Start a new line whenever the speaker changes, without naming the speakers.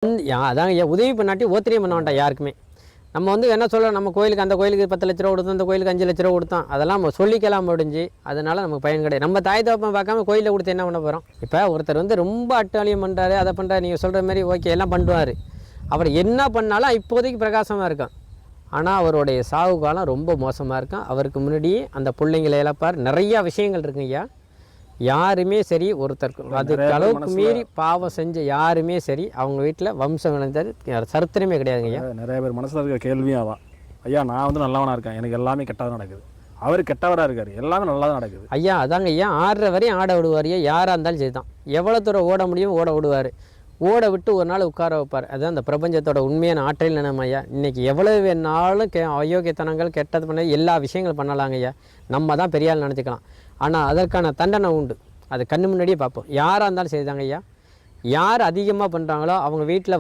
அதாங்க ஐயா, உதவி பண்ணாட்டி ஓத்திரியம் பண்ண வேண்டாம் யாருக்குமே. நம்ம வந்து என்ன சொல்கிறோம், நம்ம கோயிலுக்கு அந்த கோயிலுக்கு 10 லட்ச ரூபா கொடுத்தோம், அந்த கோயிலுக்கு 5 லட்ச ரூபா கொடுத்தோம், அதெல்லாம் நம்ம சொல்லிக்கலாம் முடிஞ்சு. அதனால் நமக்கு பயன் கிடையாது. நம்ம தாய் தகப்பன் பார்க்காம கோயிலில் கொடுத்து என்ன பண்ண போகிறோம்? இப்போ ஒருத்தர் வந்து ரொம்ப அட்டாளியம் பண்ணுறாரு, அதை பண்ணுறாரு, நீங்கள் சொல்கிற மாதிரி ஓகே எல்லாம் பண்ணுவார். அவர் என்ன பண்ணாலும் இப்போதைக்கு பிரகாசமாக இருக்கும். ஆனால் அவருடைய சாவு காலம் ரொம்ப மோசமாக இருக்கும். அவருக்கு முன்னாடியே அந்த பிள்ளைங்களை இழப்பார். நிறையா விஷயங்கள் இருக்குங்க ஐயா. யாருமே சரி, ஒருத்தர் அதுக்கு அளவுக்கு மீறி பாவம் செஞ்ச யாருமே சரி அவங்க வீட்டில் வம்சம் விளைந்தது சரித்திரமே கிடையாதுங்க ஐயா.
நிறைய பேர் மனசில் இருக்கிற கேள்வியும் அதான், ஐயா நான் வந்து நல்லவனாக இருக்கேன், எனக்கு எல்லாமே கெட்டதாக நடக்குது, அவர் கெட்டவராக இருக்கார், எல்லாமே நல்லா தான் நடக்குது.
ஐயா அதாங்க ஐயா, ஆடுற வரையும் ஆட விடுவார். யாராக இருந்தாலும் சரி தான், எவ்வளோ தூரம் ஓட முடியும் ஓட விடுவார். ஓட விட்டு ஒரு நாள் உட்கார வைப்பார். அதுதான் அந்த பிரபஞ்சத்தோட உண்மையான ஆற்றல் நினைமா ஐயா. இன்றைக்கி எவ்வளோ வேணாலும் அயோக்கியத்தனங்கள் கெட்டது பண்ண எல்லா விஷயங்களும் பண்ணலாங்க ஐயா. நம்ம தான் பெரிய ஆள் நினச்சிக்கலாம். ஆனால் அதற்கான தண்டனை உண்டு. அது கண்ணு முன்னாடியே பார்ப்போம். யாராக இருந்தாலும் சரிதாங்க ஐயா. யார் அதிகமாக பண்ணுறாங்களோ அவங்க வீட்டில்